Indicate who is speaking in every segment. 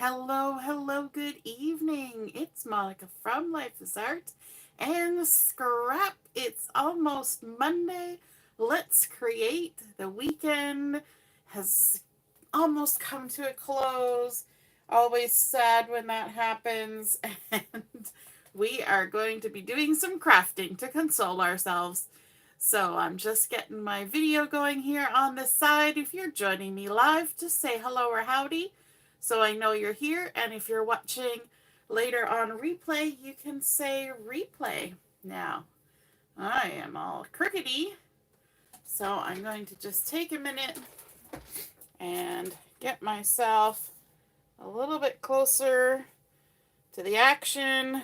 Speaker 1: Hello, good evening. It's Monica from Life is Art and Scrap. It's almost Monday. Let's create. The weekend has almost come to a close. Always sad when that happens. And we are going to be doing some crafting to console ourselves. So I'm just getting my video going here on the side. If you're joining me live, just say hello or howdy so I know you're here. And if you're watching later on replay, you can say replay. Now, I am all crookedy, so I'm going to just take a minute and get myself a little bit closer to the action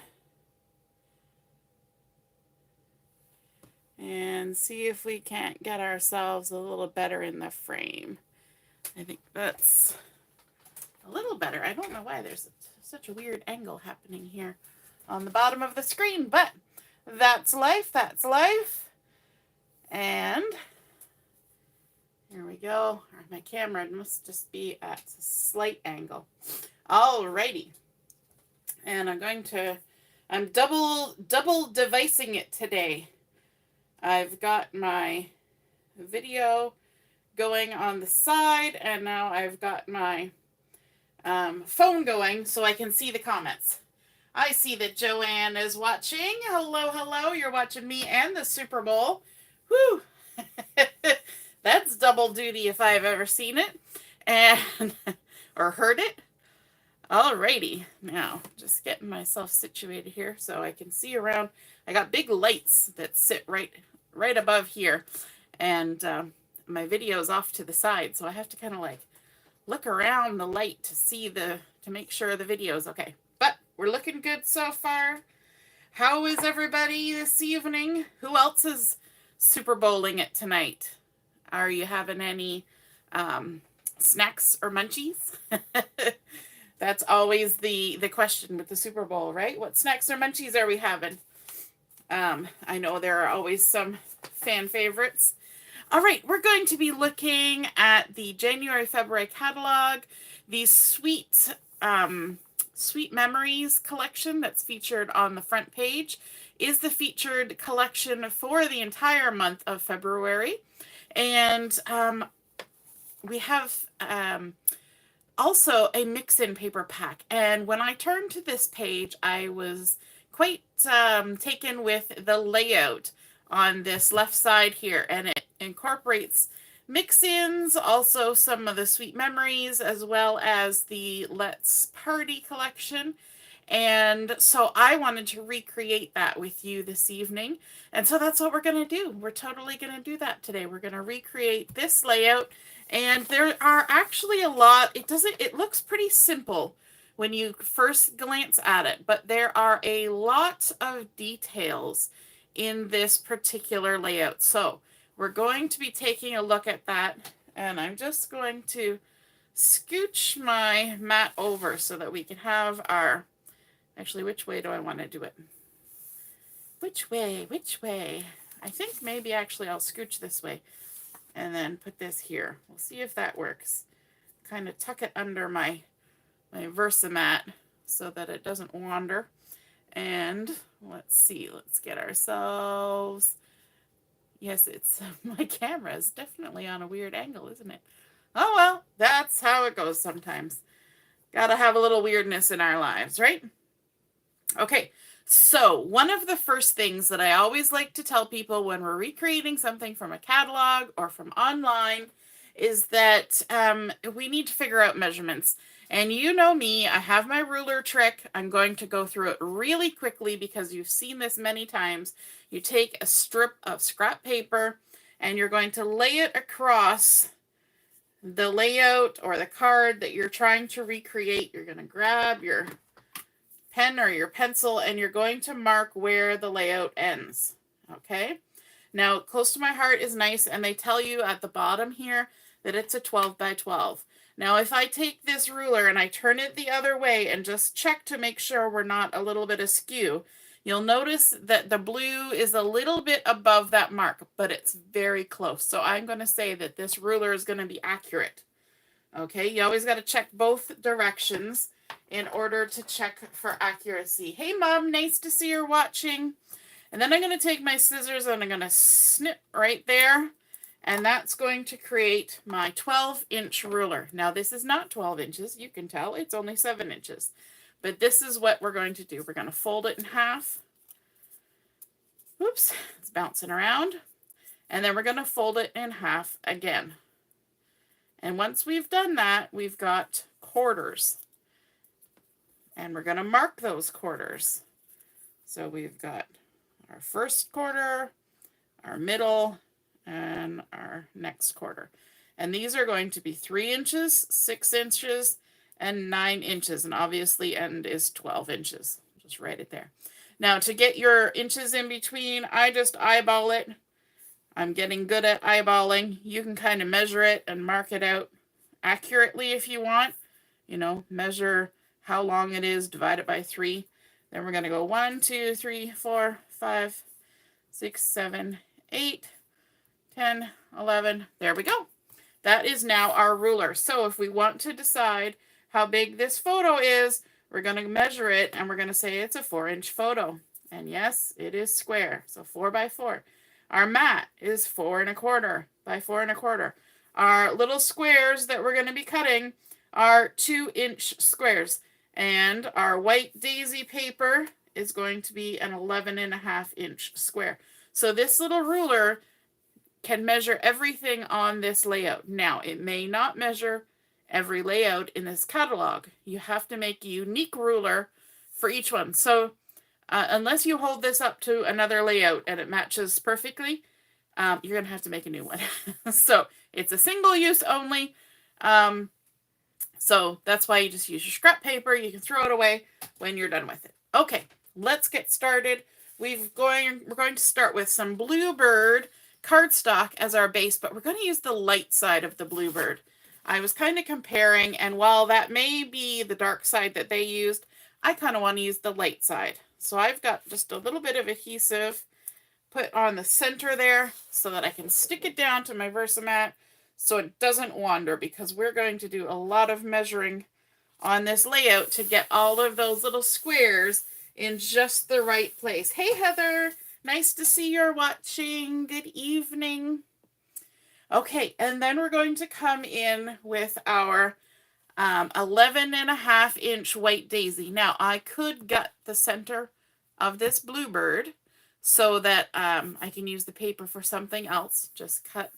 Speaker 1: and see if we can't get ourselves a little better in the frame. I think that's a little better. I don't know why there's such a weird angle happening here on the bottom of the screen, but that's life, that's life. And here we go. My camera must just be at a slight angle. Alrighty. And I'm double devising it today. I've got my video going on the side, and now I've got my phone going so I can see the comments. I see that Joanne is watching. Hello. You're watching me and the Super Bowl. Whew. That's double duty if I've ever seen it and or heard it. Alrighty, now just getting myself situated here so I can see around. I got big lights that sit right above here, and my video is off to the side, so I have to kind of like look around the light to see to make sure the video is okay. But we're looking good so far. How is everybody this evening? Who else is Super Bowling it tonight? Are you having any snacks or munchies? That's always the question with the Super Bowl, right? What snacks or munchies are we having? I know there are always some fan favorites. All right, we're going to be looking at the January-February catalog, the Sweet Memories collection that's featured on the front page is the featured collection for the entire month of February. And we have also a mix-in paper pack. And when I turned to this page, I was quite taken with the layout on this left side here. And it incorporates mix-ins, also some of the Sweet Memories, as well as the Let's Party collection. And so I wanted to recreate that with you this evening. And so that's what we're going to do. We're totally going to do that today. We're going to recreate this layout. And there are actually a lot. It looks pretty simple when you first glance at it, but there are a lot of details in this particular layout. So we're going to be taking a look at that, and I'm just going to scooch my mat over so that we can have our, actually, which way do I want to do it? Which way? I think maybe actually I'll scooch this way and then put this here. We'll see if that works. Kind of tuck it under my Versamat so that it doesn't wander. And let's see, let's get ourselves, yes, it's, my camera is definitely on a weird angle, isn't it? Oh well, that's how it goes sometimes. Gotta have a little weirdness in our lives, right? Okay, so one of the first things that I always like to tell people when we're recreating something from a catalog or from online is that we need to figure out measurements. And you know me, I have my ruler trick. I'm going to go through it really quickly because you've seen this many times. You take a strip of scrap paper and you're going to lay it across the layout or the card that you're trying to recreate. You're going to grab your pen or your pencil and you're going to mark where the layout ends. Okay? Now, close to my heart is nice, and they tell you at the bottom here that it's a 12 by 12. Now, if I take this ruler and I turn it the other way and just check to make sure we're not a little bit askew, you'll notice that the blue is a little bit above that mark, but it's very close. So I'm going to say that this ruler is going to be accurate. Okay, you always got to check both directions in order to check for accuracy. Hey, Mom, nice to see you're watching. And then I'm going to take my scissors and I'm going to snip right there. And that's going to create my 12-inch ruler. Now, this is not 12 inches. You can tell it's only 7 inches. But this is what we're going to do. We're going to fold it in half. Oops, it's bouncing around. And then we're going to fold it in half again. And once we've done that, we've got quarters. And we're going to mark those quarters. So we've got our first quarter, our middle, and our next quarter. And these are going to be 3 inches, 6 inches, and 9 inches. And obviously end is 12 inches. Just write it there. Now to get your inches in between, I just eyeball it. I'm getting good at eyeballing. You can kind of measure it and mark it out accurately if you want. You know, measure how long it is, divide it by 3. Then we're going to go 1, 2, 3, 4, 5, 6, 7, 8, 10, 11. There we go. That is now our ruler. So if we want to decide how big this photo is, we're going to measure it and we're going to say it's a 4-inch photo. And yes, it is square. So 4 by 4. Our mat is 4 1/4 by 4 1/4. Our little squares that we're going to be cutting are 2-inch squares. And our white daisy paper is going to be an 11.5-inch square. So this little ruler can measure everything on this layout. Now, it may not measure every layout in this catalog. You have to make a unique ruler for each one. So unless you hold this up to another layout and it matches perfectly, you're going to have to make a new one. So it's a single use only. So that's why you just use your scrap paper. You can throw it away when you're done with it. Okay, let's get started. We're going to start with some Bluebird cardstock as our base, but we're going to use the light side of the Bluebird. I was kind of comparing, and while that may be the dark side that they used, I kind of want to use the light side. So I've got just a little bit of adhesive put on the center there so that I can stick it down to my Versamat so it doesn't wander, because we're going to do a lot of measuring on this layout to get all of those little squares in just the right place. Hey, Heather, nice to see you're watching. Good evening. Okay, and then we're going to come in with our 11.5-inch white daisy. Now, I could gut the center of this Bluebird so that I can use the paper for something else. Just cut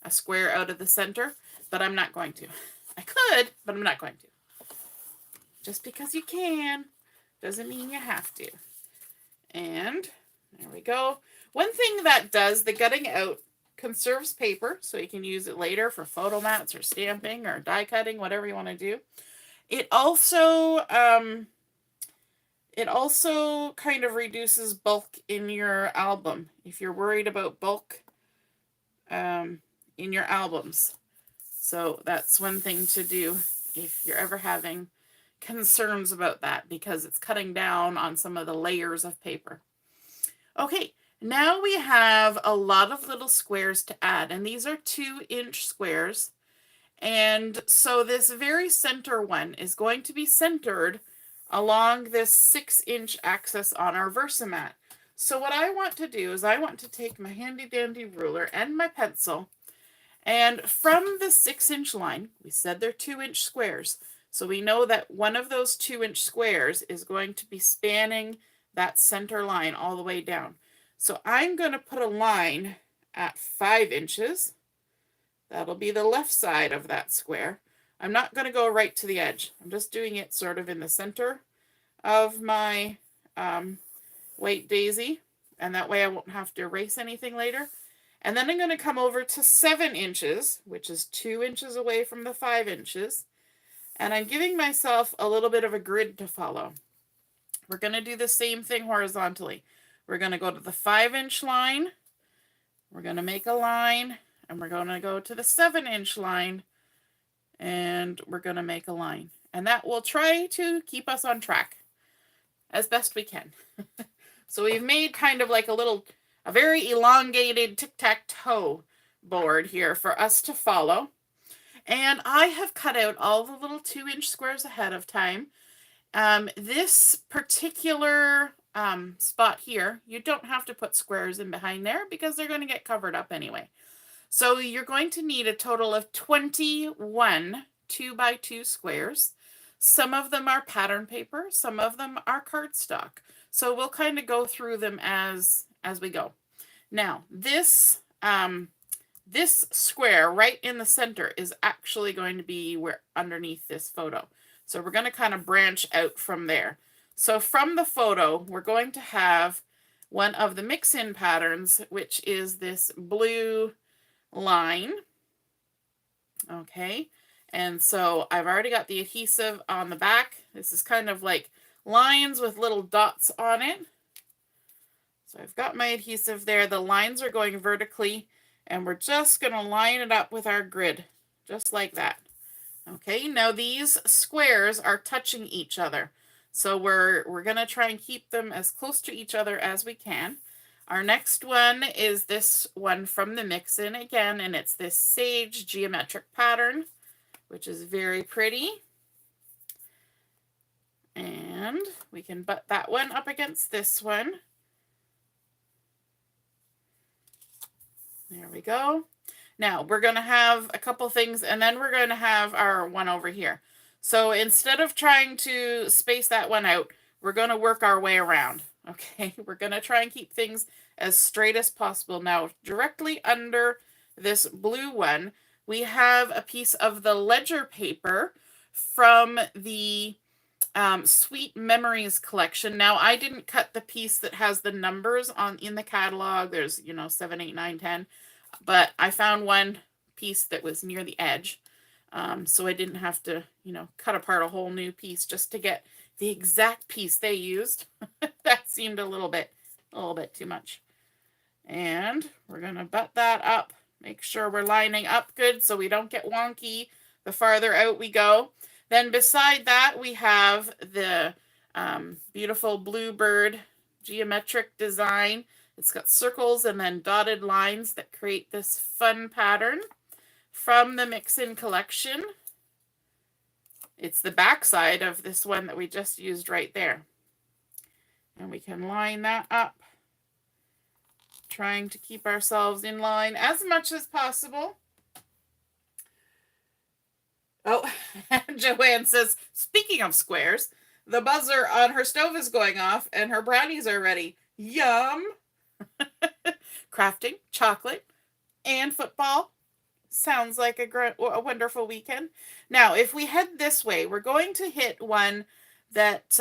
Speaker 1: a square out of the center, but I'm not going to. I could, but I'm not going to. Just because you can doesn't mean you have to. And there we go. One thing that does the gutting out conserves paper, so you can use it later for photo mats or stamping or die cutting, whatever you want to do. It also kind of reduces bulk in your album if you're worried about bulk in your albums. So that's one thing to do if you're ever having concerns about that, because it's cutting down on some of the layers of paper. Okay, now we have a lot of little squares to add, and these are 2-inch squares. And so this very center one is going to be centered along this 6-inch axis on our Versamat. So what I want to do is I want to take my handy dandy ruler and my pencil, and from the 6-inch line, we said they're 2-inch squares. So we know that one of those 2-inch squares is going to be spanning that center line all the way down. So I'm going to put a line at 5 inches. That'll be the left side of that square. I'm not going to go right to the edge. I'm just doing it sort of in the center of my white daisy, and that way I won't have to erase anything later. And then I'm going to come over to 7 inches, which is 2 inches away from the 5 inches. And I'm giving myself a little bit of a grid to follow. We're going to do the same thing horizontally. We're going to go to the 5-inch line. We're going to make a line, and we're going to go to the 7-inch line, and we're going to make a line. And that will try to keep us on track as best we can. So we've made kind of like a very elongated tic-tac-toe board here for us to follow. And I have cut out all the little 2-inch squares ahead of time. This particular spot here, you don't have to put squares in behind there because they're going to get covered up anyway. So you're going to need a total of 21 2x2 squares. Some of them are pattern paper, some of them are cardstock. So we'll kind of go through them as we go. Now, this square right in the center is actually going to be where underneath this photo. So we're going to kind of branch out from there. So from the photo, we're going to have one of the mix-in patterns, which is this blue line. Okay, and so I've already got the adhesive on the back. This is kind of like lines with little dots on it. So I've got my adhesive there. The lines are going vertically, and we're just going to line it up with our grid, just like that. Okay, now these squares are touching each other. So we're going to try and keep them as close to each other as we can. Our next one is this one from the mix-in again, and it's this sage geometric pattern, which is very pretty. And we can butt that one up against this one. There we go. Now we're going to have a couple things, and then we're going to have our one over here. So instead of trying to space that one out, we're going to work our way around. Okay, we're going to try and keep things as straight as possible. Now, directly under this blue one, we have a piece of the ledger paper from the Sweet Memories collection. Now, I didn't cut the piece that has the numbers in the catalog. There's, 7, 8, 9, 10. But I found one piece that was near the edge. So I didn't have to, cut apart a whole new piece just to get the exact piece they used. That seemed a little bit too much. And we're going to butt that up. Make sure we're lining up good so we don't get wonky the farther out we go. Then beside that, we have the beautiful bluebird geometric design. It's got circles and then dotted lines that create this fun pattern from the mix-in collection. It's the back side of this one that we just used right there. And we can line that up, trying to keep ourselves in line as much as possible. Oh, Joanne says, speaking of squares, the buzzer on her stove is going off and her brownies are ready. Yum! Crafting, chocolate, and football. Sounds like a wonderful weekend. Now, if we head this way, we're going to hit one that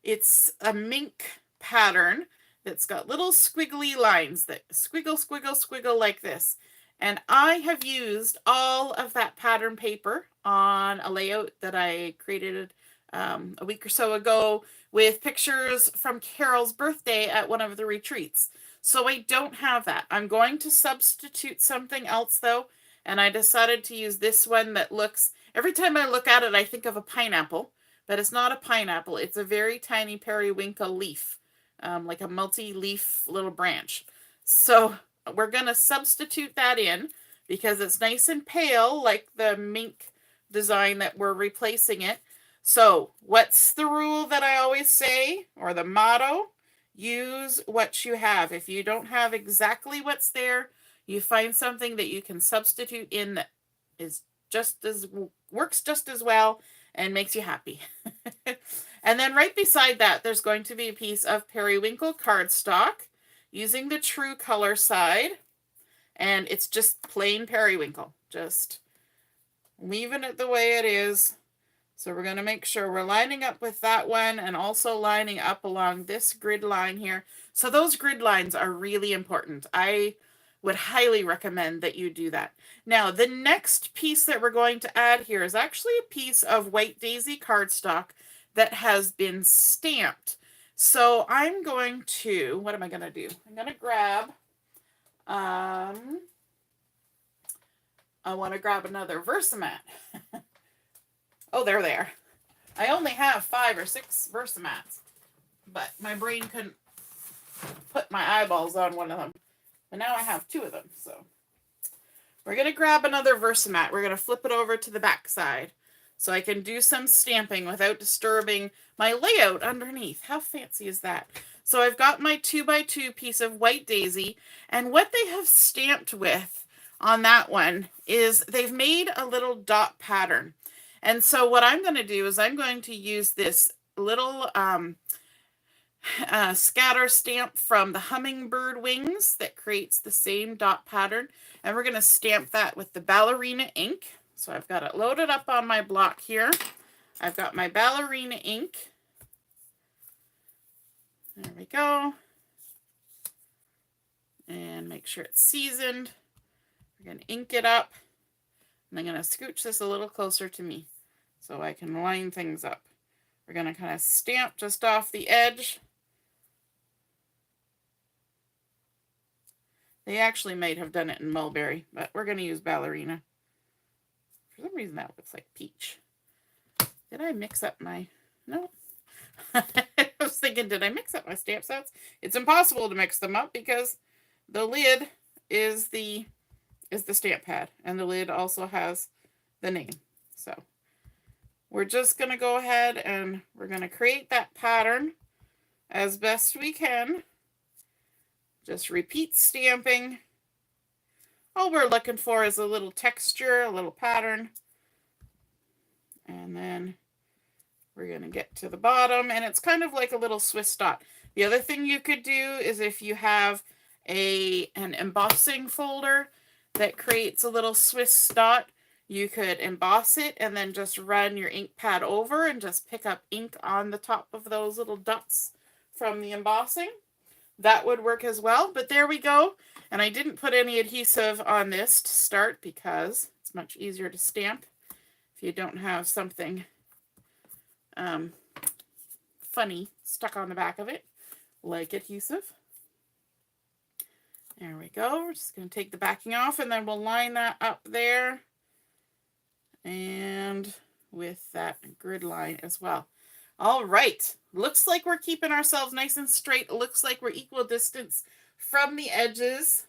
Speaker 1: it's a mink pattern that's got little squiggly lines that squiggle, squiggle, squiggle like this. And I have used all of that pattern paper on a layout that I created a week or so ago with pictures from Carol's birthday at one of the retreats. So I don't have that. I'm going to substitute something else though, and I decided to use this one that looks, every time I look at it, I think of a pineapple, but it's not a pineapple. It's a very tiny periwinkle leaf, like a multi-leaf little branch. So we're going to substitute that in because it's nice and pale, like the mink design that we're replacing it. So what's the rule that I always say, or the motto? Use what you have. If you don't have exactly what's there, you find something that you can substitute in that is works just as well and makes you happy. And then right beside that, there's going to be a piece of Periwinkle cardstock using the true color side. And it's just plain periwinkle, just leaving it the way it is. So we're going to make sure we're lining up with that one and also lining up along this grid line here. So those grid lines are really important. I would highly recommend that you do that. Now, the next piece that we're going to add here is actually a piece of White Daisy cardstock that has been stamped. So I'm going to, what am I going to do? I'm going to grab, I want to grab another Versamat. Oh, they're there. I only have 5 or 6 Versamats, but my brain couldn't put my eyeballs on one of them. But now I have 2 of them, so we're going to grab another Versamat. We're going to flip it over to the back side so I can do some stamping without disturbing my layout underneath. How fancy is that? So I've got my 2x2 piece of white daisy, and what they have stamped with on that one is they've made a little dot pattern. And so what I'm going to do is I'm going to use this little scatter stamp from the Hummingbird Wings that creates the same dot pattern. And we're going to stamp that with the Ballerina ink. So I've got it loaded up on my block here. I've got my Ballerina ink. There we go. And make sure it's seasoned. We're going to ink it up. And I'm going to scooch this a little closer to me so I can line things up. We're going to kind of stamp just off the edge. They actually might have done it in mulberry, but we're going to use Ballerina. For some reason that looks like peach. Did I mix up my... No. I was thinking, did I mix up my stamp sets? It's impossible to mix them up because the lid is the stamp pad, and the lid also has the name. So we're just going to go ahead and we're going to create that pattern as best we can. Just repeat stamping. All we're looking for is a little texture, a little pattern. And then we're going to get to the bottom, and it's kind of like a little Swiss dot. The other thing you could do is if you have an embossing folder that creates a little Swiss dot, you could emboss it and then just run your ink pad over and just pick up ink on the top of those little dots from the embossing. That would work as well, but there we go. And I didn't put any adhesive on this to start because it's much easier to stamp if you don't have something funny stuck on the back of it, like adhesive. There we go. We're just going to take the backing off, and then we'll line that up there and with that grid line as well. All right. Looks like we're keeping ourselves nice and straight. It looks like we're equal distance from the edges.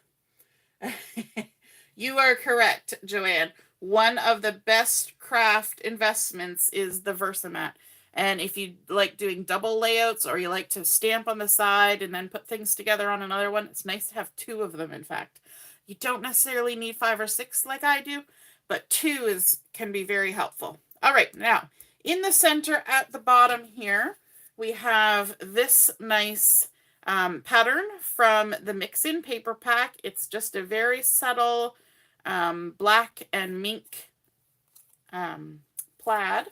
Speaker 1: You are correct, Joanne. One of the best craft investments is the Versamat. And if you like doing double layouts or you like to stamp on the side and then put things together on another one, it's nice to have two of them, in fact. You don't necessarily need 5 or 6 like I do, but 2 can be very helpful. All right, now, in the center at the bottom here, we have this nice pattern from the Mix-In paper pack. It's just a very subtle black and mink plaid.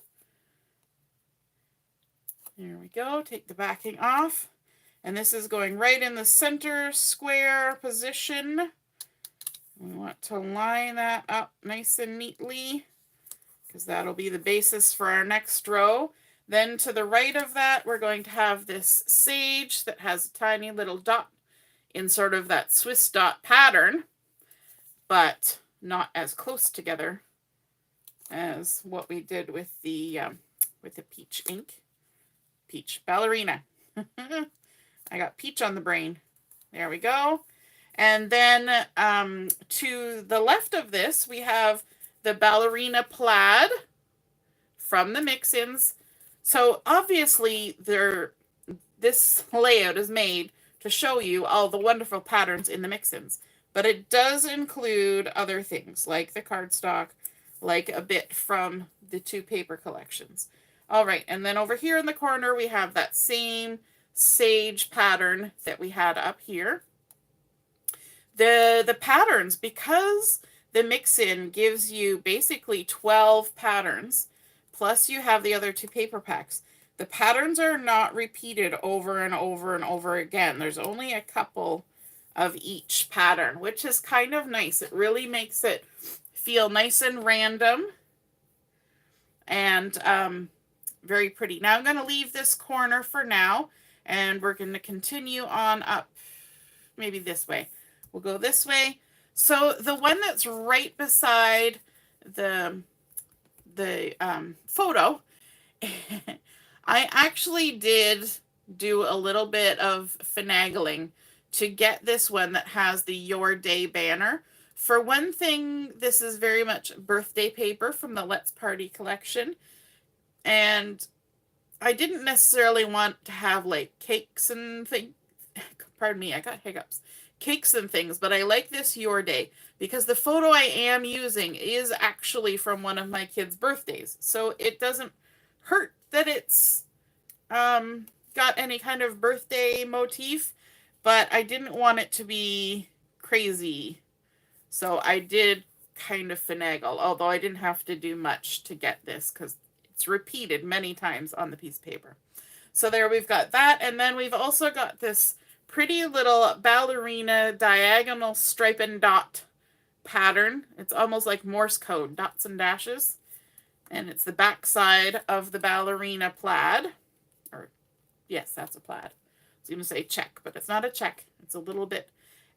Speaker 1: There we go. Take the backing off. And this is going right in the center square position. We want to line that up nice and neatly because that'll be the basis for our next row. Then to the right of that, we're going to have this sage that has a tiny little dot in sort of that Swiss dot pattern, but not as close together as what we did with the peach ink. Peach. Ballerina. I got peach on the brain. There we go. And then to the left of this, we have the Ballerina plaid from the Mix-Ins. So obviously this layout is made to show you all the wonderful patterns in the Mix-Ins. But it does include other things like the cardstock, like a bit from the 2 paper collections. All right, and then over here in the corner, we have that same sage pattern that we had up here. The patterns, because the Mix-In gives you basically 12 patterns, plus you have the other 2 paper packs. The patterns are not repeated over and over and over again. There's only a couple of each pattern, which is kind of nice. It really makes it feel nice and random and very pretty. Now I'm going to leave this corner for now, and we're going to continue on up maybe this way. We'll go this way. So the one that's right beside the photo, I actually did do a little bit of finagling to get this one that has the Your Day banner For one thing, this is very much birthday paper from the Let's Party collection. And I didn't necessarily want to have like cakes and things. Pardon me, I got hiccups. Cakes and things, but I like this Your Day because the photo I am using is actually from one of my kids' birthdays. So it doesn't hurt that it's got any kind of birthday motif, but I didn't want it to be crazy. So I did kind of finagle, although I didn't have to do much to get this because it's repeated many times on the piece of paper. So there we've got that, and then we've also got this pretty little ballerina diagonal stripe and dot pattern. It's almost like Morse code, dots and dashes. And it's the back side of the ballerina plaid. Or, yes, that's a plaid. I was going to say check, but it's not a check. It's a little bit.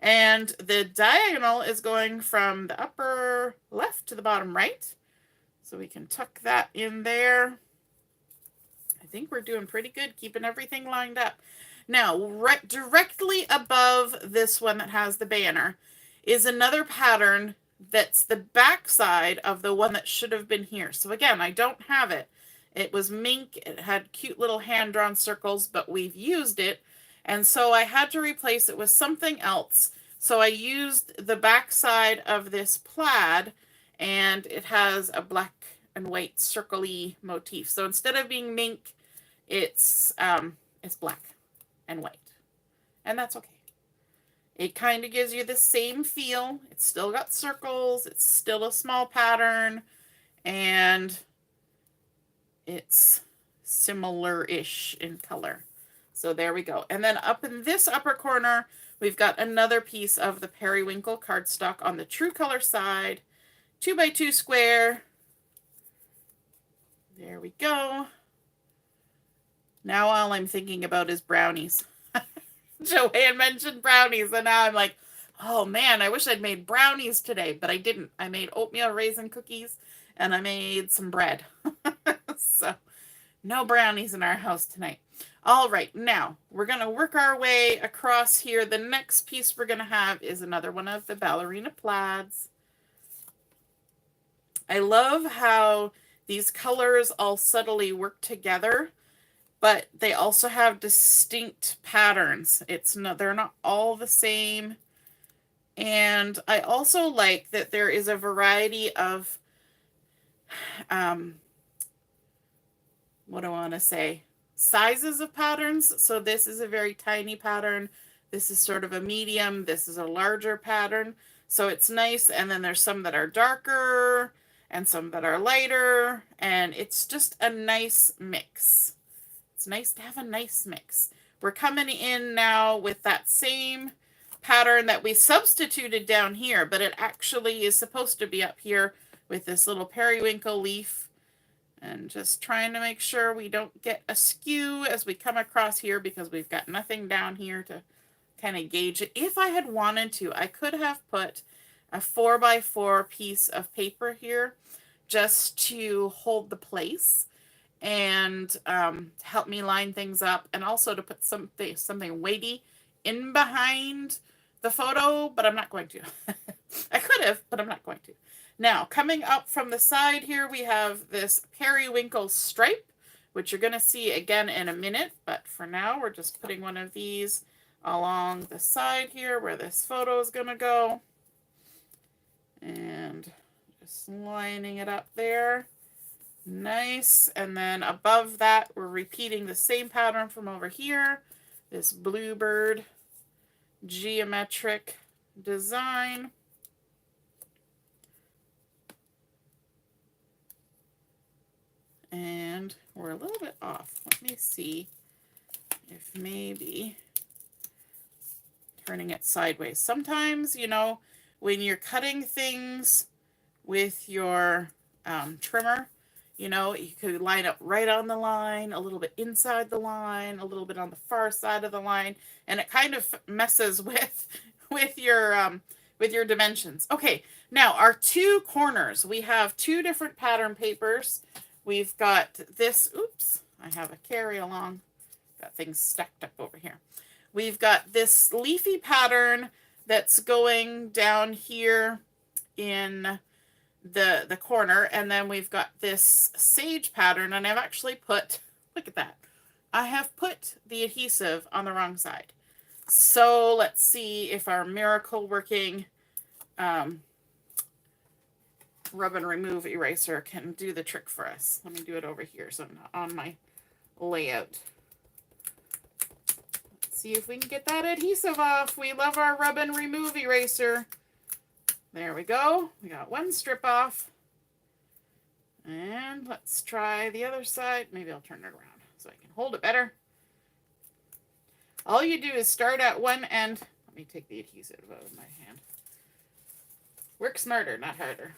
Speaker 1: And the diagonal is going from the upper left to the bottom right. So we can tuck that in there. I think we're doing pretty good, keeping everything lined up. Now, right directly above this one that has the banner is another pattern that's the back side of the one that should have been here. So again, I don't have it. It was mink. It had cute little hand-drawn circles, but we've used it. And so I had to replace it with something else. So I used the back side of this plaid, and it has a black and white circle-y motif. So instead of being mink, it's black and white. And that's okay. It kind of gives you the same feel. It's still got circles. It's still a small pattern. And it's similar-ish in color. So there we go. And then up in this upper corner, we've got another piece of the Periwinkle cardstock on the true color side. 2x2 square. There we go. Now all I'm thinking about is brownies. Joanne mentioned brownies, and now I'm like, oh man, I wish I'd made brownies today, but I didn't. I made oatmeal raisin cookies, and I made some bread. So, no brownies in our house tonight. All right, now we're going to work our way across here. The next piece we're going to have is another one of the ballerina plaids. I love how these colors all subtly work together, but they also have distinct patterns. They're not all the same. And I also like that there is a variety of, what do I want to say? Sizes of patterns. So this is a very tiny pattern. This is sort of a medium. This is a larger pattern. So it's nice. And then there's some that are darker and some that are lighter. And it's just a nice mix. It's nice to have a nice mix. We're coming in now with that same pattern that we substituted down here, but it actually is supposed to be up here with this little periwinkle leaf. And just trying to make sure we don't get askew as we come across here because we've got nothing down here to kind of gauge it. If I had wanted to, I could have put a 4x4 piece of paper here just to hold the place and help me line things up, and also to put something weighty in behind the photo, but I'm not going to. I could have, but I'm not going to. Now, coming up from the side here, we have this periwinkle stripe, which you're going to see again in a minute, but for now, we're just putting one of these along the side here where this photo is going to go. And just lining it up there. Nice. And then above that, we're repeating the same pattern from over here. This bluebird geometric design. And we're a little bit off. Let me see if maybe turning it sideways. Sometimes, you know, when you're cutting things with your trimmer, you know, you could line up right on the line, a little bit inside the line, a little bit on the far side of the line, and it kind of messes with your dimensions. Okay, now our two corners. We have two different pattern papers. We've got this, oops, I have a carry along. Got things stacked up over here. We've got this leafy pattern that's going down here in the corner, and then we've got this sage pattern, and I've actually put, look at that, I have put the adhesive on the wrong side. So let's see if our miracle working rub and remove eraser can do the trick for us. Let me do it over here so I'm not on my layout. Let's see if we can get that adhesive off. We love our rub and remove eraser. There we go. We got one strip off. And let's try the other side. Maybe I'll turn it around so I can hold it better. All you do is start at one end. Let me take the adhesive out of my hand. Work smarter, not harder.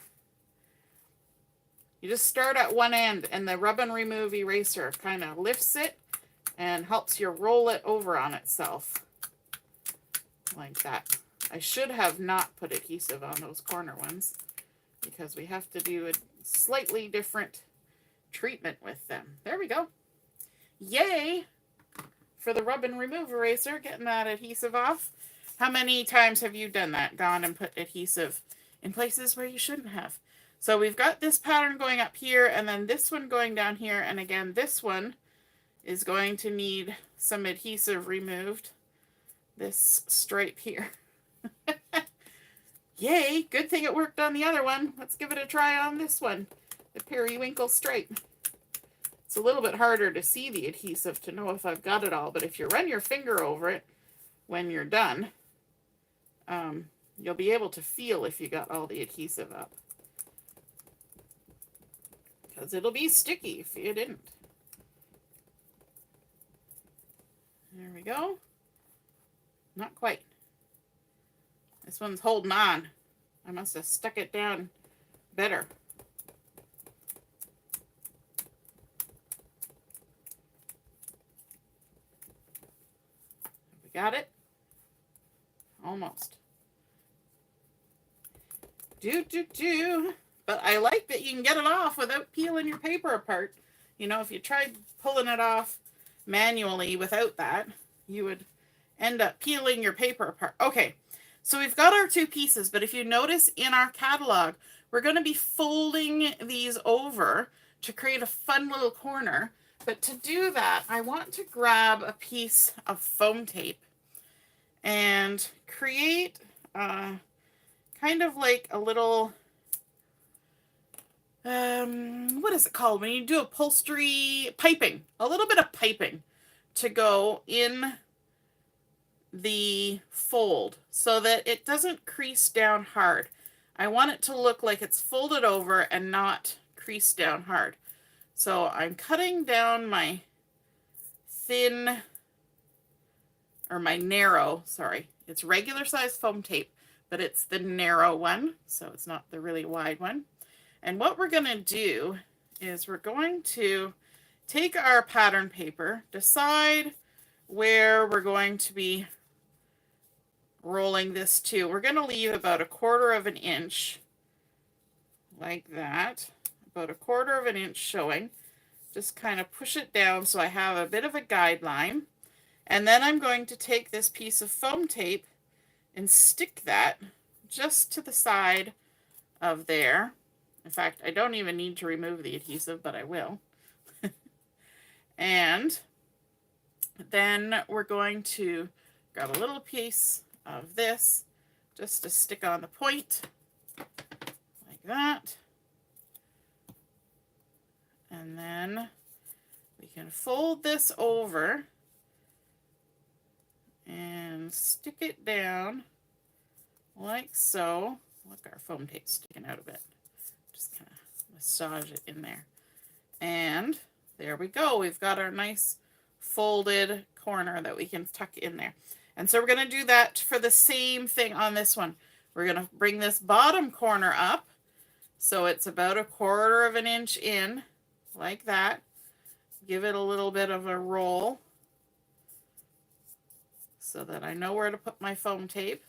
Speaker 1: You just start at one end, and the rub and remove eraser kind of lifts it and helps you roll it over on itself. Like that. I should have not put adhesive on those corner ones because we have to do a slightly different treatment with them. There we go. Yay for the rub and remove eraser, getting that adhesive off. How many times have you done that? Gone and put adhesive in places where you shouldn't have. So we've got this pattern going up here, and then this one going down here, and again this one is going to need some adhesive removed. This stripe here. Yay, good thing it worked on the other one. Let's give it a try on this one, the Periwinkle stripe. It's a little bit harder to see the adhesive to know if I've got it all, but if you run your finger over it when you're done, you'll be able to feel if you got all the adhesive up. Because it'll be sticky if you didn't. There we go. Not quite. This one's holding on. I must have stuck it down better. We got it? Almost. But I like that you can get it off without peeling your paper apart. You know, if you tried pulling it off manually without that, you would end up peeling your paper apart. Okay, so we've got our two pieces, but if you notice in our catalog, we're going to be folding these over to create a fun little corner. But to do that, I want to grab a piece of foam tape and create kind of like a little, what is it called when you do upholstery piping? A little bit of piping to go in the fold so that it doesn't crease down hard. I want it to look like it's folded over and not creased down hard. So I'm cutting down my thin, or my narrow, sorry, it's regular size foam tape, but it's the narrow one, so it's not the really wide one. And what we're going to do is we're going to take our pattern paper, decide where we're going to be rolling this to. We're going to leave about 1/4 of an inch, like that, about 1/4 of an inch showing. Just kind of push it down so I have a bit of a guideline. And then I'm going to take this piece of foam tape and stick that just to the side of there. In fact, I don't even need to remove the adhesive, but I will. And then we're going to grab a little piece of this just to stick on the point, like that. And then we can fold this over and stick it down like so. Look, our foam tape's sticking out a bit. Just kind of massage it in there. And there we go. We've got our nice folded corner that we can tuck in there. And so we're going to do that for the same thing on this one. We're going to bring this bottom corner up so it's about 1/4 of an inch in, like that. Give it a little bit of a roll so that I know where to put my foam tape.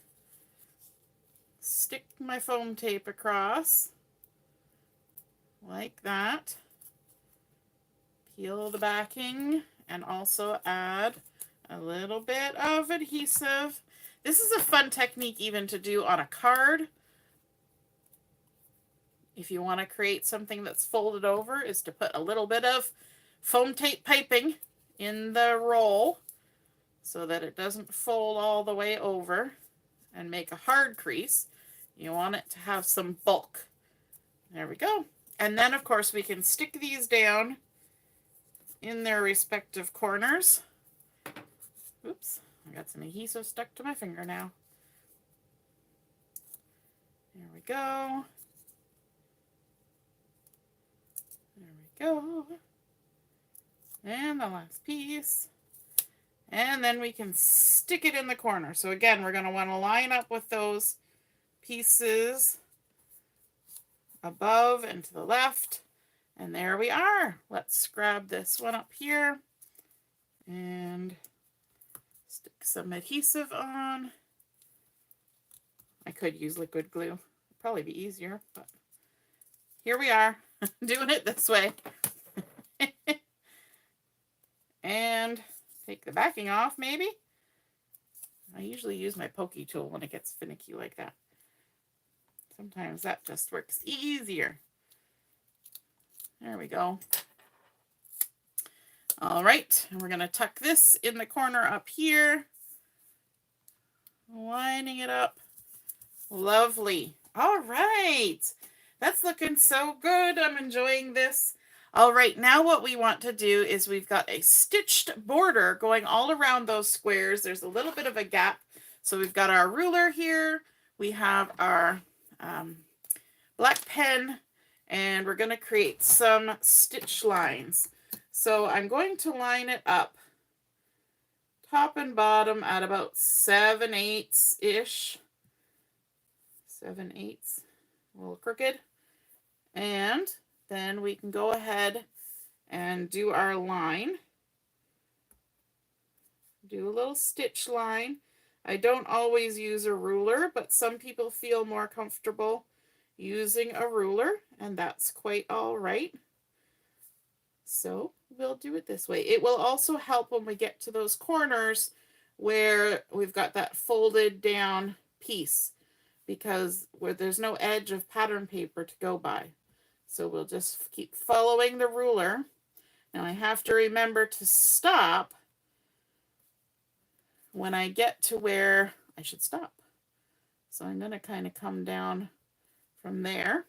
Speaker 1: Stick my foam tape across like that. Peel the backing and also add a little bit of adhesive. This is a fun technique even to do on a card if you want to create something that's folded over, is to put a little bit of foam tape piping in the roll so that it doesn't fold all the way over and make a hard crease. You want it to have some bulk. There we go. And then, of course, we can stick these down in their respective corners. Oops, I got some adhesive stuck to my finger now. There we go. There we go. And the last piece. And then we can stick it in the corner. So again, we're going to want to line up with those pieces above and to the left. And there we are. Let's grab this one up here and stick some adhesive on. I could use liquid glue. It'd probably be easier, but here we are doing it this way. And take the backing off, maybe. I usually use my pokey tool when it gets finicky like that. Sometimes that just works easier. There we go. All right, and we're going to tuck this in the corner up here. Lining it up. Lovely. All right. That's looking so good. I'm enjoying this. All right, now what we want to do is we've got a stitched border going all around those squares. There's a little bit of a gap. So we've got our ruler here. We have our black pen, and we're going to create some stitch lines. So I'm going to line it up top and bottom at about 7/8-ish. 7/8, a little crooked. And then we can go ahead and do our line. Do a little stitch line. I don't always use a ruler, but some people feel more comfortable using a ruler, and that's quite all right. So we'll do it this way. It will also help when we get to those corners where we've got that folded down piece, because where there's no edge of pattern paper to go by. So we'll just keep following the ruler. Now I have to remember to stop when I get to where I should stop. So I'm going to kind of come down from there.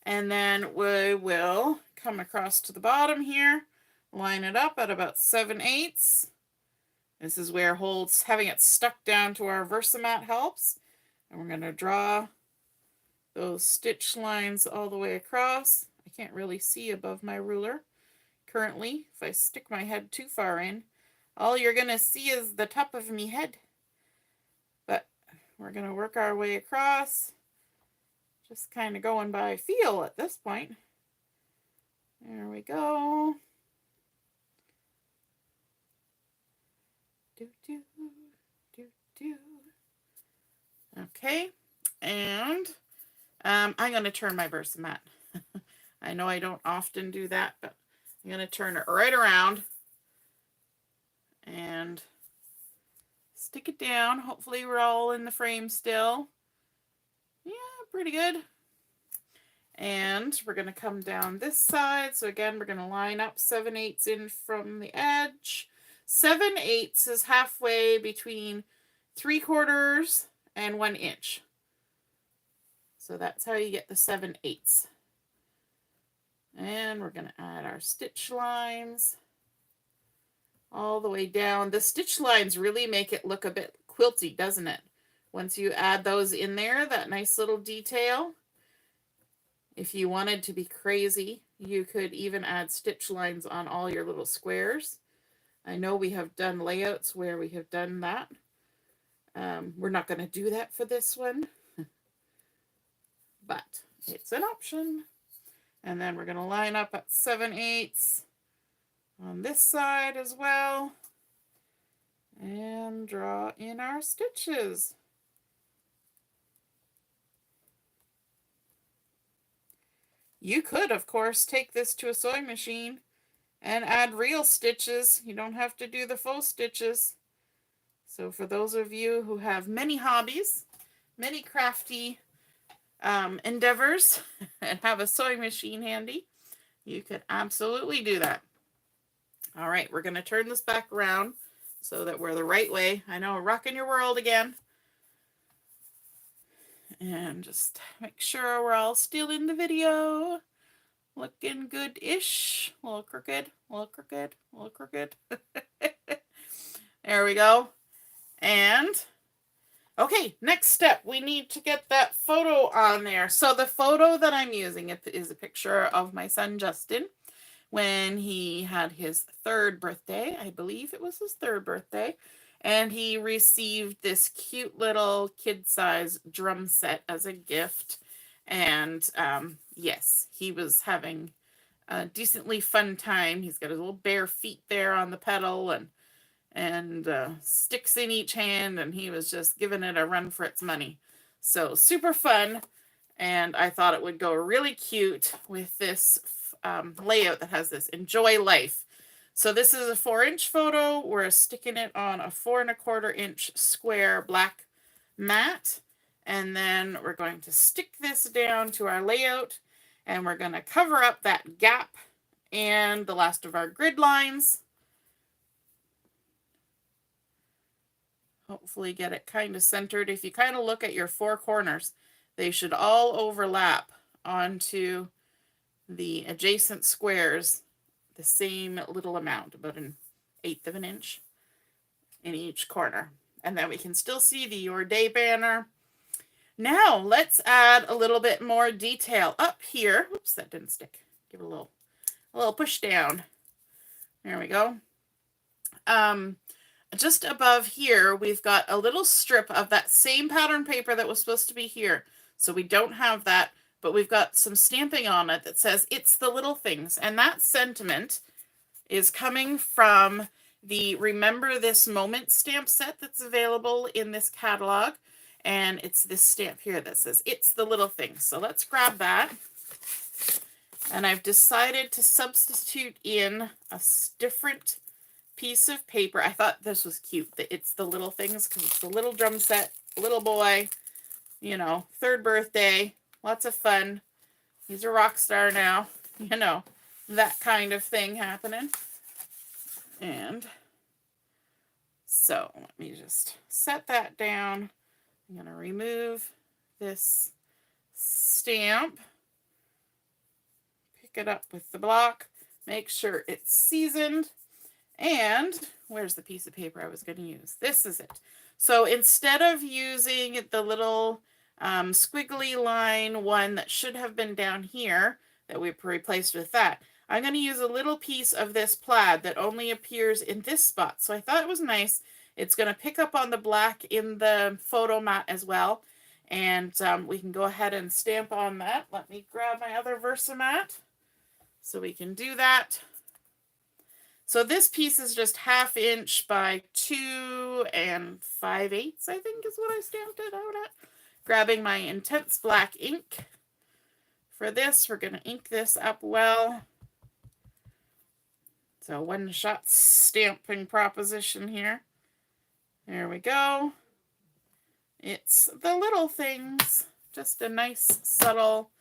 Speaker 1: And then we will come across to the bottom here, line it up at about 7/8. This is where having it stuck down to our Versamat helps. And we're going to draw those stitch lines all the way across. I can't really see above my ruler currently. If I stick my head too far in, all you're going to see is the top of me head. But we're going to work our way across. Just kind of going by feel at this point. There we go. Do, do, do, do. Okay, and I'm going to turn my Versamat. I know I don't often do that, but I'm going to turn it right around and stick it down. Hopefully we're all in the frame still. Yeah, pretty good. And we're going to come down this side. So again, we're going to line up 7/8 in from the edge. 7/8 is halfway between 3/4 and 1 inch. So that's how you get the 7/8. And we're going to add our stitch lines all the way down. The stitch lines really make it look a bit quilty, doesn't it? Once you add those in there, that nice little detail. If you wanted to be crazy, you could even add stitch lines on all your little squares. I know we have done layouts where we have done that. We're not going to do that for this one, but it's an option. And then we're going to line up at 7/8 on this side as well and draw in our stitches. You could, of course, take this to a sewing machine and add real stitches. You don't have to do the faux stitches. So for those of you who have many hobbies, many crafty endeavors and have a sewing machine handy, you could absolutely do that. All right, we're going to turn this back around so that we're the right way. I know, rocking your world again. And just make sure we're all still in the video. Looking good-ish. A little crooked, a little crooked, a little crooked. There we go. And, okay, next step. We need to get that photo on there. So the photo that I'm using is a picture of my son, Justin, when he had his 3rd birthday. I believe it was his 3rd birthday. And he received this cute little kid-size drum set as a gift. And yes, he was having a decently fun time. He's got his little bare feet there on the pedal and sticks in each hand, and he was just giving it a run for its money. So super fun, and I thought it would go really cute with this layout that has this Enjoy Life. So this is a 4-inch photo. We're sticking it on a 4 1/4 inch square black mat. And then we're going to stick this down to our layout, and we're going to cover up that gap and the last of our grid lines. Hopefully get it kind of centered. If you kind of look at your 4 corners, they should all overlap onto the adjacent squares the same little amount, about 1/8 of an inch in each corner. And then we can still see the Your Day banner. Now let's add a little bit more detail up here. Oops, that didn't stick. Give it a little push down. There we go. Just above here, we've got a little strip of that same pattern paper that was supposed to be here. So we don't have that, but we've got some stamping on it that says, "It's the little things." And that sentiment is coming from the Remember This Moment stamp set that's available in this catalog. And it's this stamp here that says, "It's the little things." So let's grab that. And I've decided to substitute in a different piece of paper. I thought this was cute, that It's the Little Things, because it's a little drum set, little boy, you know, 3rd birthday, lots of fun. He's a rock star now, you know, that kind of thing happening. And so let me just set that down. I'm going to remove this stamp, pick it up with the block, make sure it's seasoned. And where's the piece of paper I was going to use? This is it. So instead of using the little squiggly line one that should have been down here that we replaced with that, I'm going to use a little piece of this plaid that only appears in this spot. So I thought it was nice. It's going to pick up on the black in the photo mat as well. And we can go ahead and stamp on that. Let me grab my other Versamat so we can do that. So this piece is just 1/2 inch by 2 5/8, I think is what I stamped it out at. Grabbing my intense black ink. For this, we're going to ink this up well. So one-shot stamping proposition here. There we go. It's the little things. Just a nice, subtle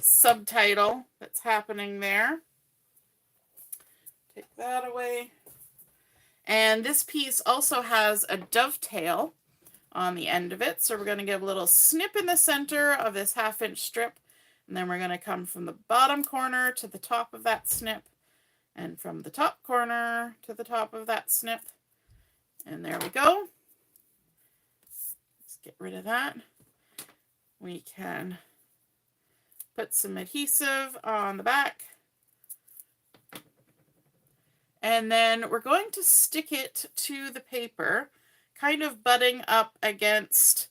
Speaker 1: subtitle that's happening there. Take that away. And this piece also has a dovetail on the end of it. So we're going to give a little snip in the center of this 1/2 inch strip. And then we're going to come from the bottom corner to the top of that snip. And from the top corner to the top of that snip. And there we go. Let's get rid of that. We can put some adhesive on the back. And then we're going to stick it to the paper, kind of butting up against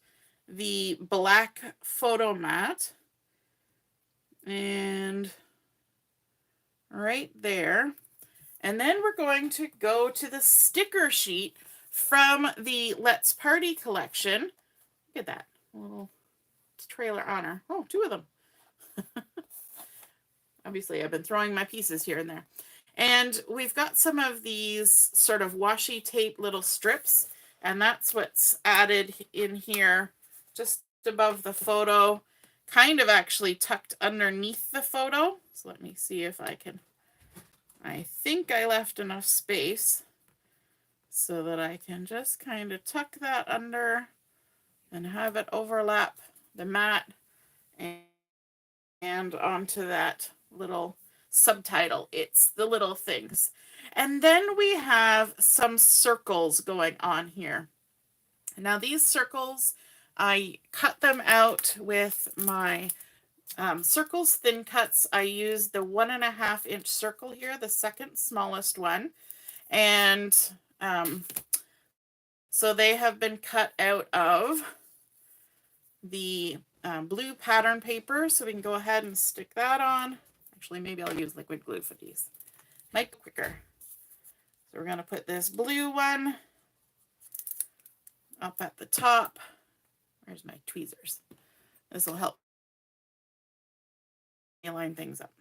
Speaker 1: the black photo mat. And right there. And then we're going to go to the sticker sheet from the Let's Party collection. Look at that. A little trailer honor. Oh, 2 of them. Obviously, I've been throwing my pieces here and there. And we've got some of these sort of washi tape little strips, and that's what's added in here just above the photo. kind of actually tucked underneath the photo. So let me see if I can, I think I left enough space so that I can just kind of tuck that under and have it overlap the mat and onto that little subtitle. It's the little things. And then we have some circles going on here. Now these circles, I cut them out with my circles thin cuts. I used the 1.5 inch circle here, the second smallest one. And so they have been cut out of the blue pattern paper. So we can go ahead and stick that on. Actually, maybe I'll use liquid glue for these. Might be quicker. So we're going to put this blue one up at the top. Where's my tweezers? This will help me line things up.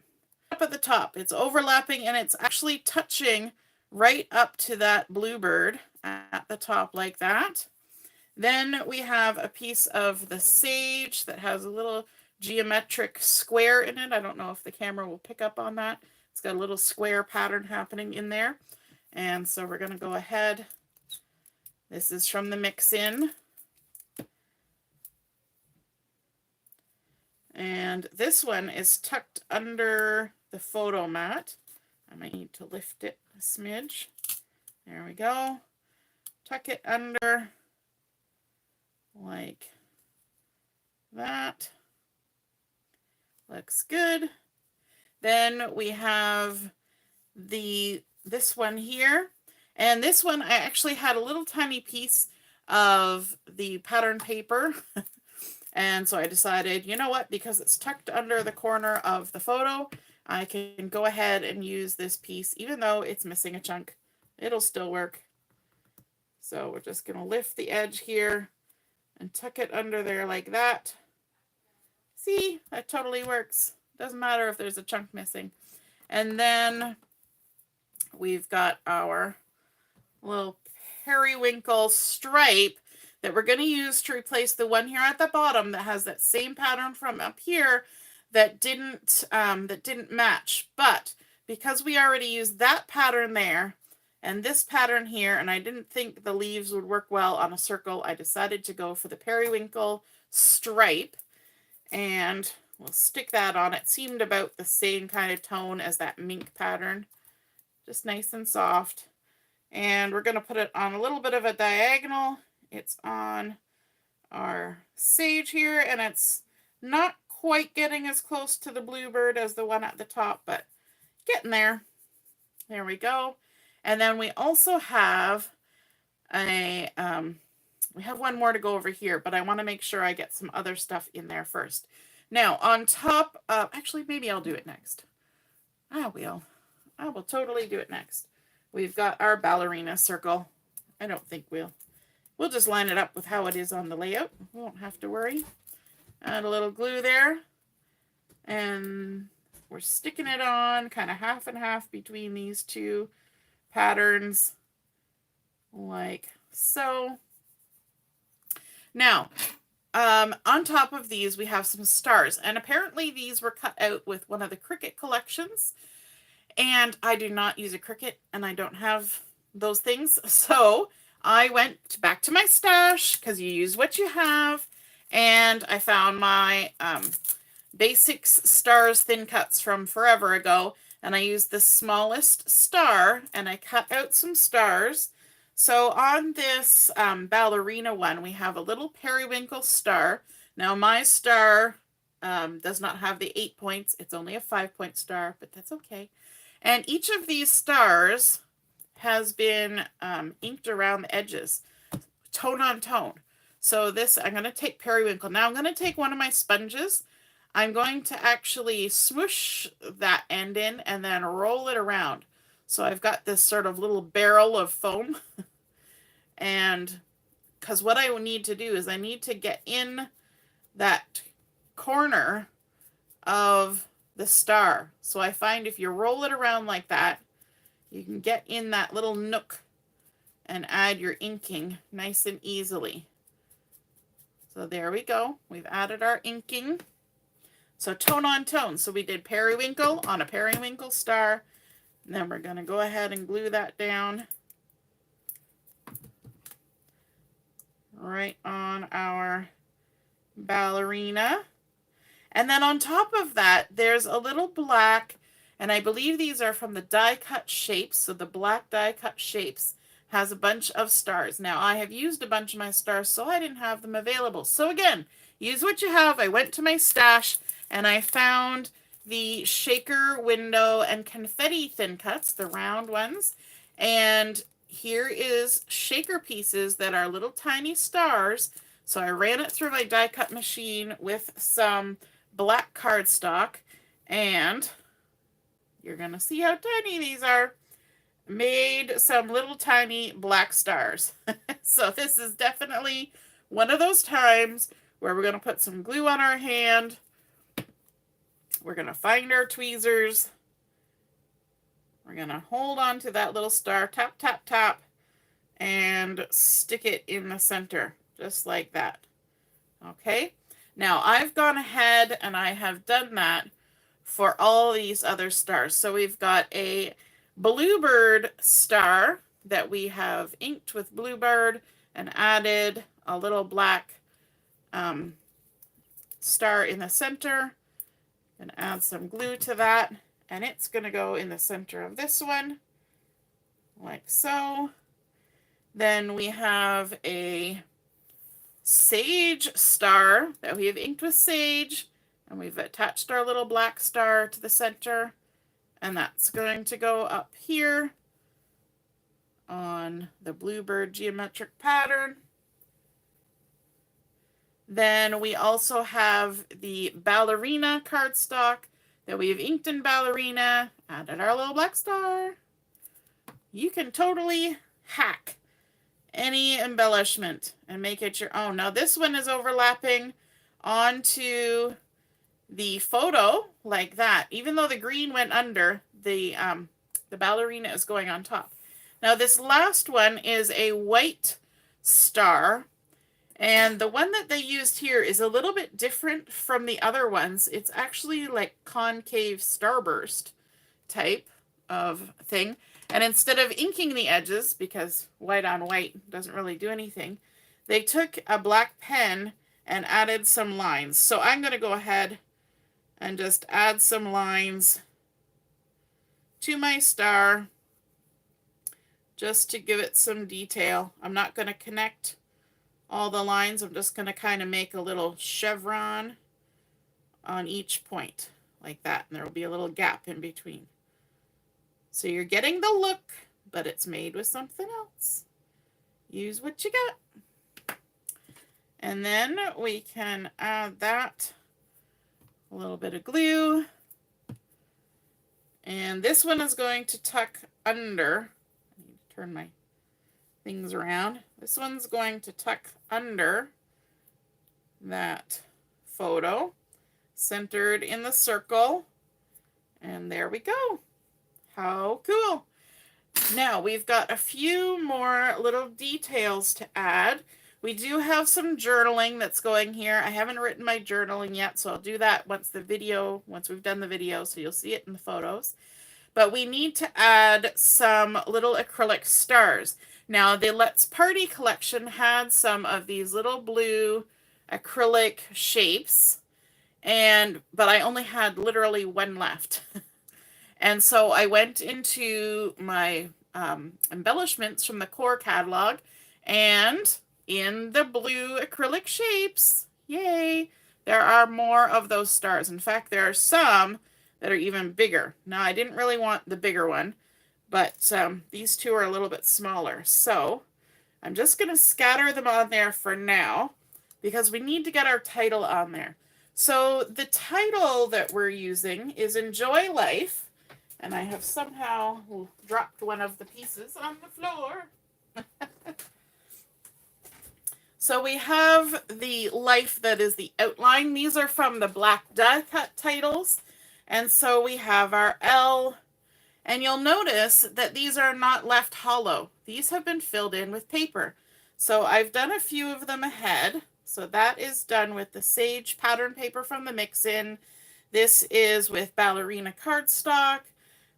Speaker 1: Up at the top, it's overlapping and it's actually touching right up to that bluebird at the top like that. Then we have a piece of the sage that has a little geometric square in it. I don't know if the camera will pick up on that. It's got a little square pattern happening in there. And so we're going to go ahead. This is from the mix-in. And this one is tucked under the photo mat. I might need to lift it a smidge. There we go. Tuck it under like that. Looks good. Then we have this one here. And this one, I actually had a little tiny piece of the pattern paper. And so I decided, you know what, because it's tucked under the corner of the photo, I can go ahead and use this piece, even though it's missing a chunk. It'll still work. So we're just going to lift the edge here and tuck it under there like that. See, that totally works. Doesn't matter if there's a chunk missing. And then we've got our little periwinkle stripe that we're going to use to replace the one here at the bottom that has that same pattern from up here that didn't match. But because we already used that pattern there and this pattern here, and I didn't think the leaves would work well on a circle, I decided to go for the periwinkle stripe, and we'll stick that on. It seemed about the same kind of tone as that mink pattern, just nice and soft. And we're going to put it on a little bit of a diagonal. It's on our sage here, and it's not quite getting as close to the bluebird as the one at the top, but getting there. There we go. And then we also have we have one more to go over here, but I want to make sure I get some other stuff in there first. Now, on top of, actually, maybe I'll do it next. I will totally do it next. We've got our ballerina circle. I don't think we'll just line it up with how it is on the layout. We won't have to worry. Add a little glue there. And we're sticking it on kind of half and half between these two patterns like so. Now, on top of these, we have some stars. And apparently these were cut out with one of the Cricut collections. And I do not use a Cricut, and I don't have those things. So I went back to my stash, because you use what you have, and I found my Basics Stars Thin Cuts from forever ago, and I used the smallest star, and I cut out some stars. So on this ballerina one, we have a little periwinkle star. Now my star does not have the 8 points. It's only a 5-point star, but that's okay. And each of these stars has been inked around the edges, tone on tone. So this, I'm going to take periwinkle. Now I'm going to take one of my sponges. I'm going to actually smoosh that end in and then roll it around. So I've got this sort of little barrel of foam. And because what I need to do is I need to get in that corner of the star. So I find if you roll it around like that, you can get in that little nook and add your inking nice and easily. So there we go. We've added our inking. So tone on tone. So we did periwinkle on a periwinkle star. And then we're going to go ahead and glue that down right on our ballerina. And then on top of that, there's a little black, and I believe these are from the die cut shapes. So the black die cut shapes has a bunch of stars. Now I have used a bunch of my stars, so I didn't have them available. So again, use what you have. I went to my stash and I found the shaker, window, and confetti thin cuts, the round ones. And here is shaker pieces that are little tiny stars. So I ran it through my die cut machine with some black cardstock, and you're gonna see how tiny these are. Made some little tiny black stars. So this is definitely one of those times where we're gonna put some glue on our hand. We're gonna find our tweezers. We're gonna hold on to that little star, tap, tap, tap, and stick it in the center, just like that. Okay, now I've gone ahead and I have done that for all these other stars. So we've got a bluebird star that we have inked with bluebird and added a little black star in the center, and add some glue to that, and it's going to go in the center of this one like so. Then we have a sage star that we have inked with sage, and we've attached our little black star to the center, and that's going to go up here on the bluebird geometric pattern. Then we also have the ballerina cardstock that we've inked in ballerina, added our little black star. You can totally hack any embellishment and make it your own. Now this one is overlapping onto the photo like that. Even though the green went under, the ballerina is going on top. Now this last one is a white star, and the one that they used here is a little bit different from the other ones. It's actually like concave starburst type of thing. And instead of inking the edges, because white on white doesn't really do anything, they took a black pen and added some lines. So I'm going to go ahead and just add some lines to my star just to give it some detail. I'm not going to connect all the lines. I'm just going to kind of make a little chevron on each point like that, and there will be a little gap in between. So you're getting the look, but it's made with something else. Use what you got. And then we can add that, a little bit of glue. And this one is going to tuck under. I need to turn my things around. This one's going to tuck under that photo, centered in the circle. And there we go. How cool. Now we've got a few more little details to add. We do have some journaling that's going here. I haven't written my journaling yet, so I'll do that once we've done the video, so you'll see it in the photos. But we need to add some little acrylic stars. Now the Let's Party collection had some of these little blue acrylic shapes, but I only had literally one left. And so I went into my embellishments from the core catalog, and in the blue acrylic shapes, yay, there are more of those stars. In fact, there are some that are even bigger. Now, I didn't really want the bigger one, but these two are a little bit smaller. So I'm just going to scatter them on there for now, because we need to get our title on there. So the title that we're using is Enjoy Life. And I have somehow dropped one of the pieces on the floor. So we have the life that is the outline. These are from the black die cut titles. And so we have our L. And you'll notice that these are not left hollow. These have been filled in with paper. So I've done a few of them ahead. So that is done with the sage pattern paper from the mix-in. This is with Ballerina cardstock.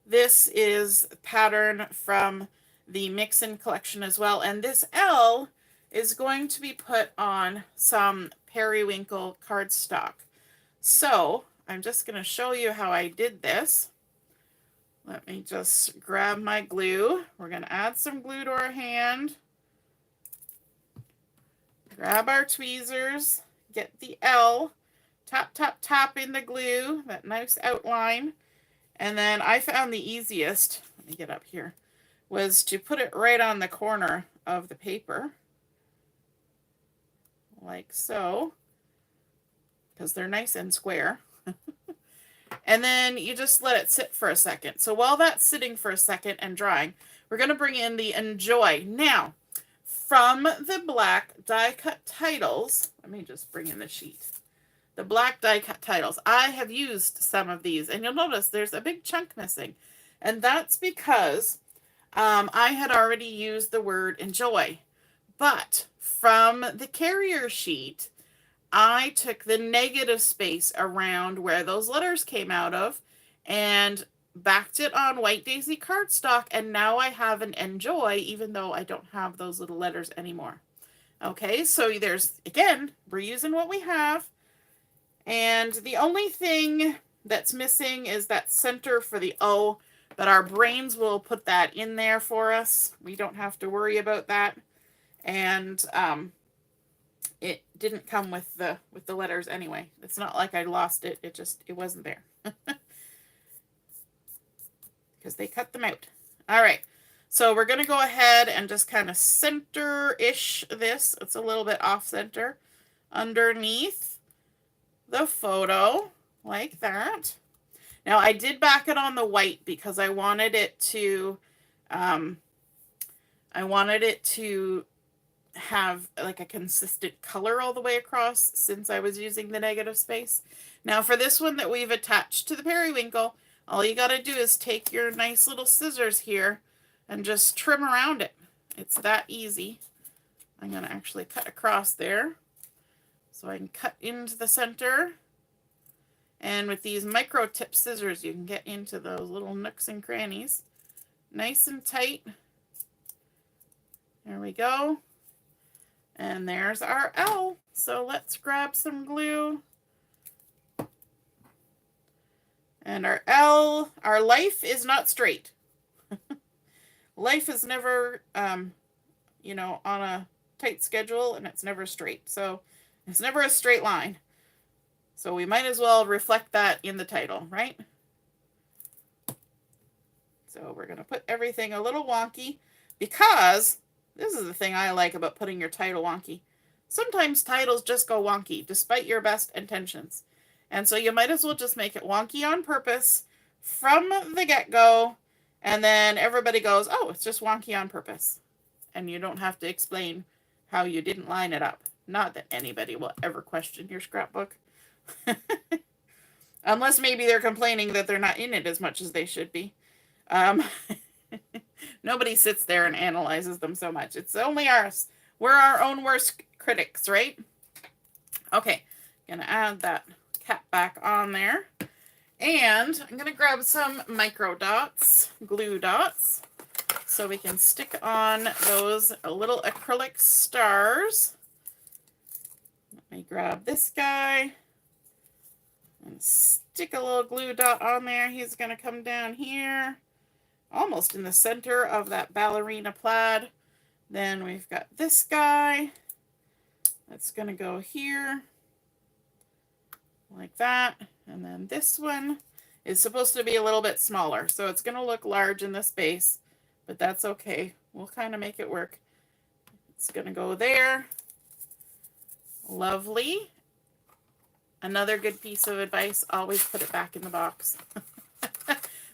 Speaker 1: This is pattern from the Mix-In collection as well. And this L is going to be put on some Periwinkle cardstock. So I'm just going to show you how I did this. Let me just grab my glue. We're going to add some glue to our hand. Grab our tweezers, get the L, tap, tap, tap in the glue, that nice outline. And then I found the easiest, let me get up here, was to put it right on the corner of the paper, like so, because they're nice and square. And then you just let it sit for a second. So while that's sitting for a second and drying, we're going to bring in the Enjoy. Now, from the black die cut titles, let me just bring in the sheet. The black die cut titles, I have used some of these, and you'll notice there's a big chunk missing. And that's because I had already used the word enjoy. But from the carrier sheet, I took the negative space around where those letters came out of and backed it on White Daisy cardstock, and now I have an enjoy, even though I don't have those little letters anymore. Okay, so there's, again, we're using what we have. And the only thing that's missing is that center for the O, but our brains will put that in there for us. We don't have to worry about that. And it didn't come with the letters anyway. It's not like I lost it. It wasn't there. Because they cut them out. All right. So we're going to go ahead and just kind of center-ish this. It's a little bit off-center underneath the photo, like that. Now, I did back it on the white because I wanted it to have like a consistent color all the way across since I was using the negative space. Now, for this one that we've attached to the Periwinkle, all you got to do is take your nice little scissors here and just trim around it. It's that easy. I'm going to actually cut across there so I can cut into the center. And with these micro tip scissors, you can get into those little nooks and crannies. Nice and tight. There we go. And there's our L. So let's grab some glue. And our L, our life is not straight. Life is never, on a tight schedule, and it's never straight. So it's never a straight line. So we might as well reflect that in the title, right? So we're going to put everything a little wonky because this is the thing I like about putting your title wonky. Sometimes titles just go wonky despite your best intentions. And so you might as well just make it wonky on purpose from the get-go, and then everybody goes, oh, it's just wonky on purpose. And you don't have to explain how you didn't line it up. Not that anybody will ever question your scrapbook. Unless maybe they're complaining that they're not in it as much as they should be. Nobody sits there and analyzes them so much. It's only us. We're our own worst critics, right? Okay, gonna add that cap back on there. And I'm gonna grab some micro dots, glue dots, so we can stick on those little acrylic stars. Let me grab this guy and stick a little glue dot on there. He's gonna come down here, almost in the center of that ballerina plaid. Then we've got this guy that's gonna go here, like that. And then this one is supposed to be a little bit smaller, so it's going to look large in this base, but that's okay. We'll kind of make it work. It's going to go there. Lovely. Another good piece of advice, always put it back in the box.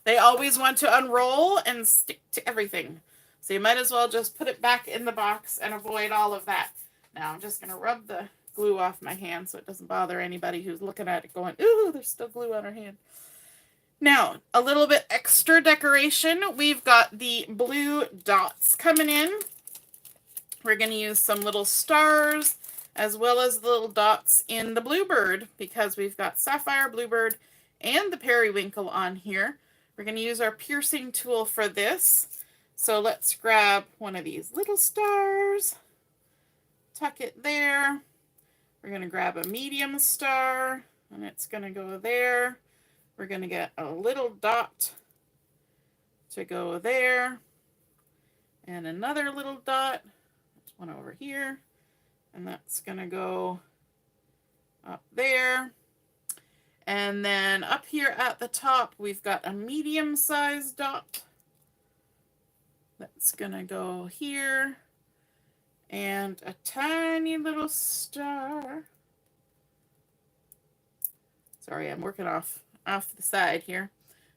Speaker 1: They always want to unroll and stick to everything, so you might as well just put it back in the box and avoid all of that. Now I'm just going to rub the glue off my hand so it doesn't bother anybody who's looking at it going, ooh, there's still glue on her hand. Now, a little bit extra decoration. We've got the blue dots coming in. We're going to use some little stars as well as the little dots in the bluebird because we've got sapphire, bluebird, and the periwinkle on here. We're going to use our piercing tool for this. So let's grab one of these little stars, tuck it there. We're going to grab a medium star, and it's going to go there. We're going to get a little dot to go there, and another little dot. There's one over here, and that's going to go up there. And then up here at the top, we've got a medium-sized dot that's going to go here, and a tiny little star. Sorry, I'm working off the side here.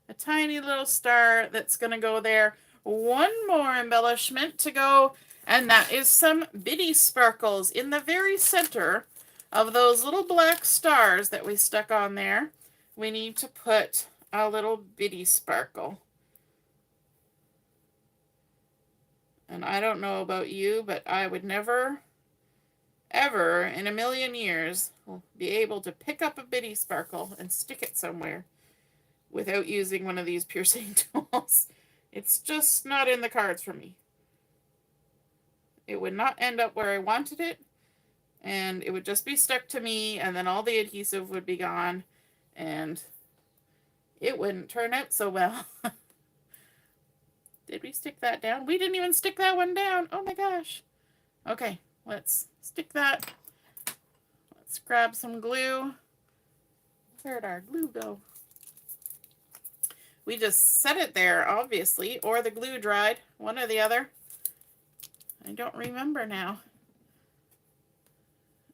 Speaker 1: A tiny little star that's going to go there. One more embellishment to go, and that is some bitty sparkles in the very center of those little black stars that we stuck on there. We need to put a little bitty sparkle. And I don't know about you, but I would never, ever in a million years be able to pick up a bitty sparkle and stick it somewhere without using one of these piercing tools. It's just not in the cards for me. It would not end up where I wanted it, and it would just be stuck to me, and then all the adhesive would be gone, and it wouldn't turn out so well. Did we stick that down? We didn't even stick that one down. Oh my gosh. Okay, let's stick that. Let's grab some glue. Where'd our glue go? We just set it there, obviously, or the glue dried, one or the other. I don't remember now.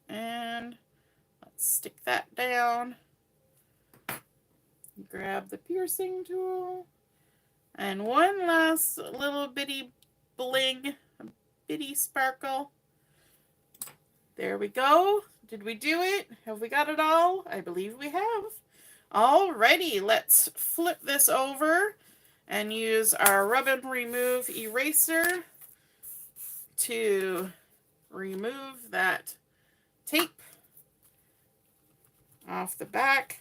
Speaker 1: And let's stick that down. Grab the piercing tool. And one last little bitty bling, a bitty sparkle. There we go. Did we do it? Have we got it all? I believe we have. Alrighty, let's flip this over and use our rub and remove eraser to remove that tape off the back.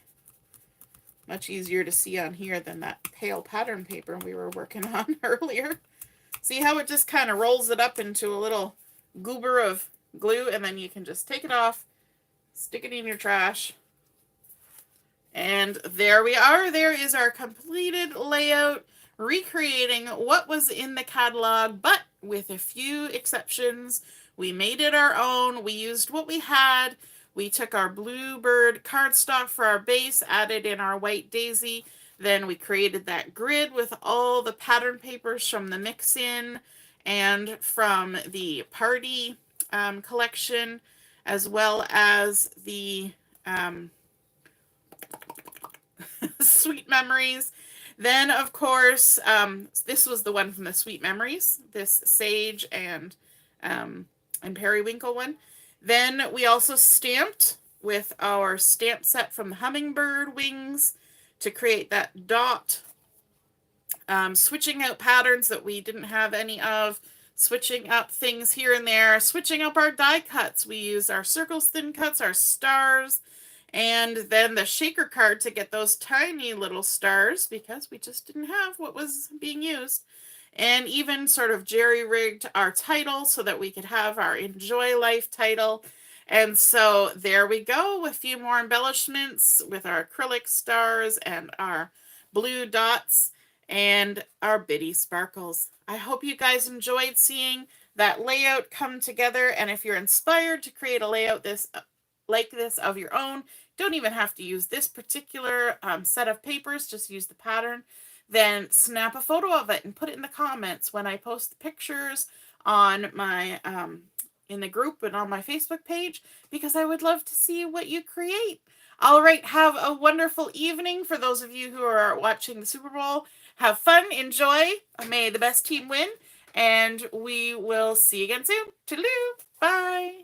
Speaker 1: Much easier to see on here than that pale pattern paper we were working on earlier. See how it just kind of rolls it up into a little goober of glue, and then you can just take it off, stick it in your trash. And there we are. There is our completed layout, recreating what was in the catalog, but with a few exceptions. We made it our own. We used what we had. We took our bluebird cardstock for our base, added in our white daisy. Then we created that grid with all the pattern papers from the mix-in and from the Party collection, as well as the Sweet Memories. Then, of course, this was the one from the Sweet Memories, this Sage and Periwinkle one. Then we also stamped with our stamp set from the Hummingbird Wings to create that dot, switching out patterns that we didn't have any of, switching up things here and there, switching up our die cuts. We used our circles, thin cuts, our stars, and then the shaker card to get those tiny little stars because we just didn't have what was being used. And even sort of jerry-rigged our title so that we could have our Enjoy Life title. And so there we go, a few more embellishments with our acrylic stars and our blue dots and our bitty sparkles. I hope you guys enjoyed seeing that layout come together. And if you're inspired to create a layout like this of your own, don't even have to use this particular set of papers, just use the pattern. Then snap a photo of it and put it in the comments when I post the pictures on my in the group and on my Facebook page, because I would love to see what you create. All right, have a wonderful evening. For those of you who are watching the Super Bowl, have fun, enjoy. May the best team win, and we will see you again soon. Toodaloo, bye.